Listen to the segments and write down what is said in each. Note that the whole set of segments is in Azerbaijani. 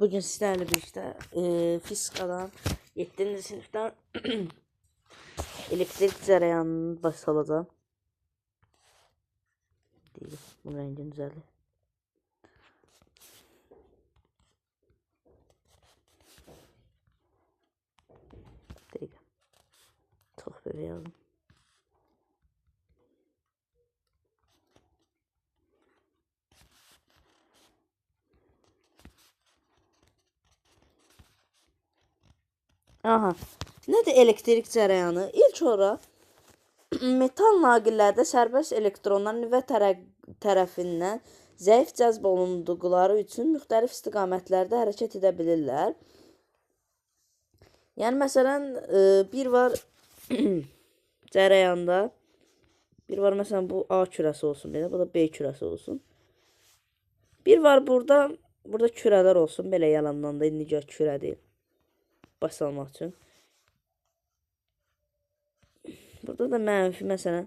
Bugün sizlerle birlikte fizikadan 7. sınıftan elektrik cereyanını baş alacağım. Değil, bunun rengini düzeldi. Değil. Çok böyle yazdım. Aha. Nədir elektrik cərəyanı? İlk olaraq metal naqillərdə sərbəst elektronlar nüvə tərəfindən zəif cəzb olunduqları üçün müxtəlif istiqamətlərdə hərəkət edə bilirlər. Yəni məsələn bir var cərəyanda, bir var məsələn bu A kürəsi olsun belə, bu da B kürəsi olsun. Bir var burada kürələr olsun belə yalandan da indi gör kürə deyil. Baş salmaq üçün. Burada da mənfi məsələn.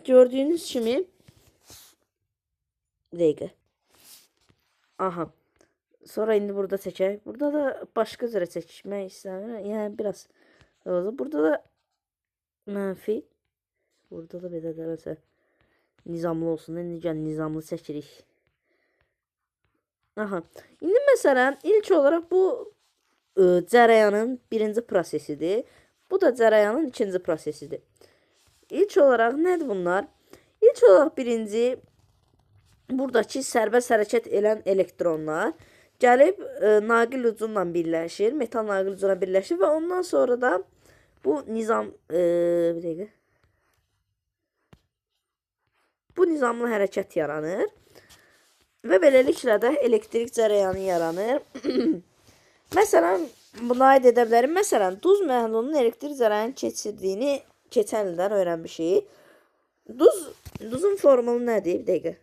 Gördüyünüz kimi dəqiqə. Aha. Sonra indi burada çəkək. Burada da başqa cürə çəkmək istəmirəm. Yəni biraz burada da mənfi. Burada da belə də məsələn nizamlı olsun. İndi gəl nizamlı çəkirik. Aha. İndi məsələn ilk olaraq bu cərəyanın birinci prosesidir. Bu da cərəyanın ikinci prosesidir. İlk olaraq nədir bunlar? İlk olaraq birinci buradakı sərbəst hərəkət edən elektronlar gəlib naqil ucunla birləşir, metal naqil ucuna birləşir və ondan sonra da bu nizam bir dəqiqə. Bu nizamlı hərəkət yaranır və beləliklə də elektrik cərəyanı yaranır. Məsələn, buna aid edə bilərim. Məsələn, duz məhlulunun elektrik cərəyanı keçirdiyini keçən ildən öyrənmişik. Duzun formulu nədir? Bir dəqiqə.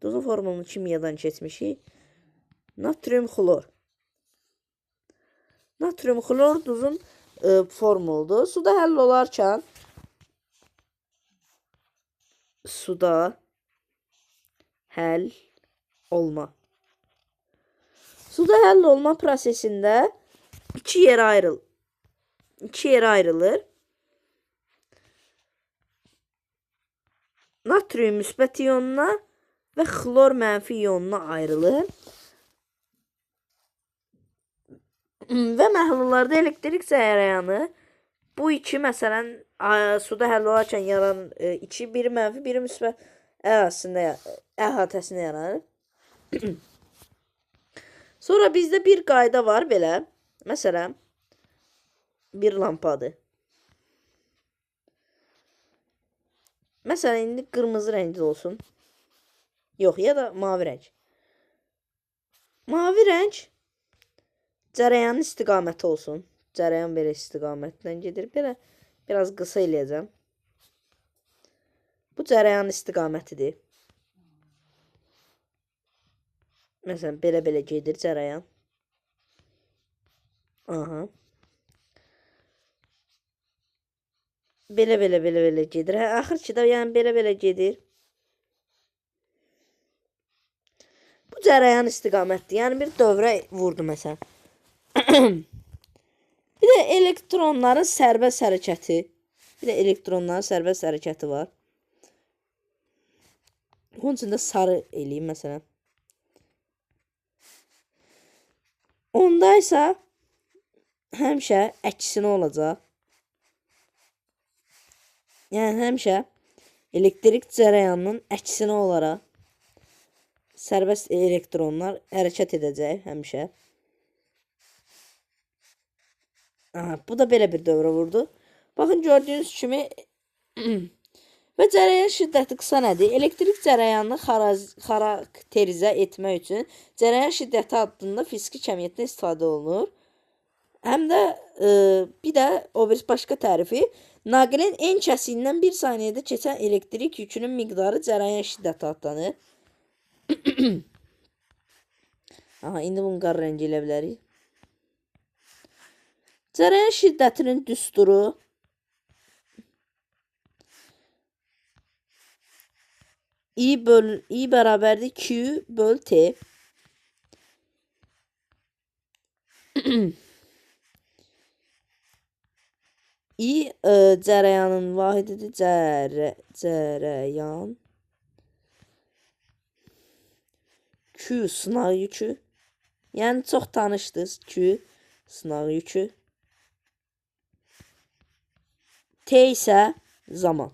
Duzun formulunu kimyadan keçmişik. Natrium xlor. Natrium xlor duzun formuludur. Suda həll olarkən suda həll olma. Suda həll olma prosesində iki yerə ayrılır. Natrium müsbət iyonuna və xlor mənfi iyonuna ayrılır. Və məhlullarda elektrik cərəyanı bu iki məsələn suda həll olarkən yaranan iki, biri mənfi, biri müsbət əhatəsində yaranır. Sonra bizdə bir qayda var belə. Məsələn, bir lampadır. Məsələn, indi qırmızı rəngli olsun. Yox, ya da mavi rəng. Mavi rəng cərəyanın istiqaməti olsun. Cərəyan belə istiqamətdən gedir. Belə biraz qısa eləyəcəm. Bu cərəyanın istiqamətidir. Məsələn, belə gedir cərəyan. Aha. Belə gedir. Axır ki də yəni belə gedir. Bu cərəyan istiqamətdir. Yəni bir dövrə vurdu məsələn. Bir də elektronların sərbəst hərəkəti. Bir də elektronların sərbəst hərəkəti var. Onun üçün də sarı eləyim məsələn. Onda isə həmişə əksinə olacaq. Yəni həmişə elektrik cərəyanının əksinə olaraq sərbəst elektronlar hərəkət edəcək həmişə. Aha, bu da belə bir dövrə vurdu. Baxın gördüyünüz kimi və cərəyan şiddəti qısa nədir? Elektrik cərəyanını xarakterizə etmək üçün cərəyan şiddəti adında fiziki kəmiyyətdən istifadə olunur. Həm də bir də o bir başqa tərifi naqilin en kəsiyindən 1 saniyədə keçən elektrik yükünün miqdarı cərəyan şiddəti adlanır. Aha, indi bunu qara rəng elə bilərik. Cərəyan şiddətinin düsturu I bərabərdir Q böl T. I cərəyanın vahididir. Cərəyan. Q sınaq yükü. Yəni çox tanışdınız. Q sınaq yükü. T isə zaman.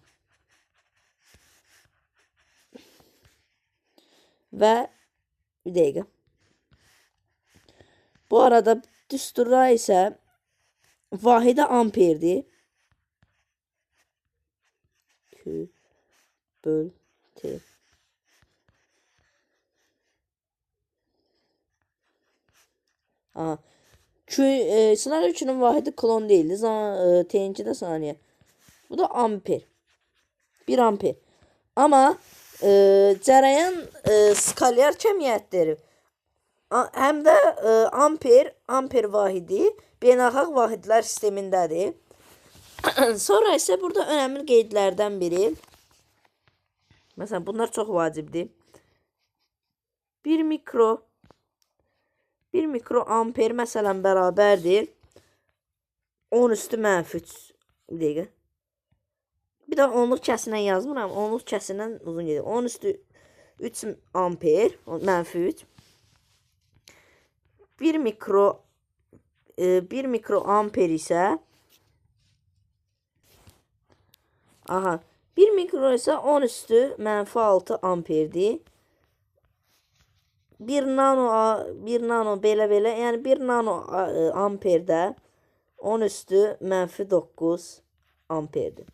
Və bir dəqiqə. Bu arada düsturlar isə vahidi amperdir. Q böl T. Sınaq yükünün vahidi klon deyildi. T'inki də saniyə. Bu da amper. 1 amper. Amma cərəyan skalyar kəmiyyətdir. Həm də amper vahidi beynəlxalq vahidlər sistemindədir. Sonra isə burada önəmli qeydlərdən biri. Məsələn, bunlar çox vacibdir. 1 mikroamper məsələn bərabərdir 10 üstü mənfi 3. Bir dəqiqə. Bir də onluq kəsinə yazmıram. Onluq kəsindən uzun gedir. 10 üstü 3 amper mənfi 3. 1 mikroamper isə 1 mikro isə 10 üstü mənfi 6 amperdir. 1 nano belə, yəni 1 nano amperdə 10 üstü mənfi 9 amperdir.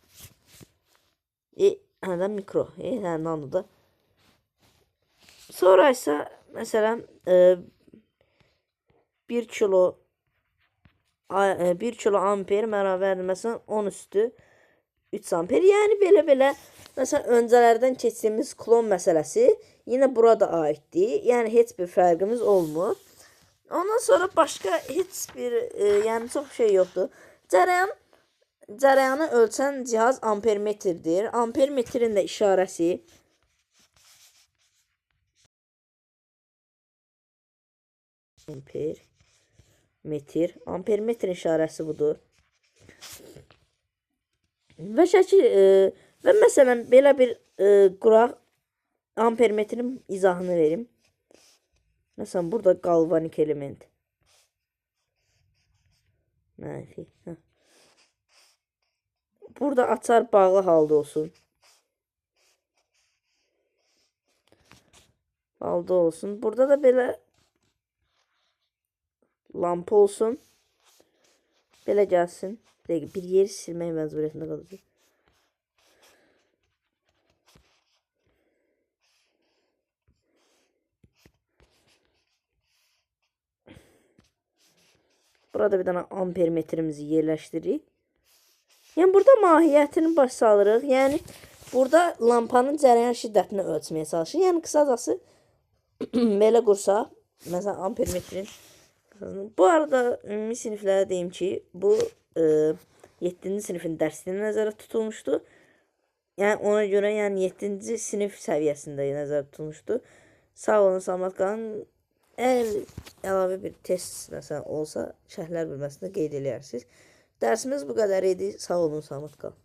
Hələ mikro, hələ nanoda. Sonra isə məsələn 1 kilo amper bərabərdir məsələn 10 üstü 3 amper. Yəni belə məsələn öncələrdən keçdiyimiz klon məsələsi yenə burada aiddir. Yəni heç bir fərqimiz olmur. Ondan sonra başqa heç bir yəni çox şey yoxdur. Cərəyanı ölçən cihaz ampermetrdir. Ampermetrin də işarəsi ampermetrin işarəsi budur. Və və məsələn belə bir quraq ampermetrin izahını verim. Məsələn burada qalvanik element. Mənfi. Burada açar bağlı halda olsun. Burada da belə lampa olsun. Belə gəlsin. Bir yeri silmək məcburiyyətində qalacaq. Burada bir dənə ampermetrimizi yerləşdiririk. Yəni burada mahiyyətini baş salırıq. Yəni burada lampanın cərəyan şiddətini ölçməyə çalışırıq. Yəni qısacası belə qursaq, məsələn ampermetrin. Bu arada ümumi siniflərə deyim ki, bu 7-ci sinifin dərsliyində nəzərdə tutulmuşdu. Yəni ona görə 7-ci sinif səviyyəsində nəzərdə tutulmuşdu. Sağ olun, salamat qalın. Əgər əlavə bir test məsələn olsa, şərhlər bölməsində qeyd edərsiniz. Dərsimiz bu qədər idi. Sağ olun, salamat qalın.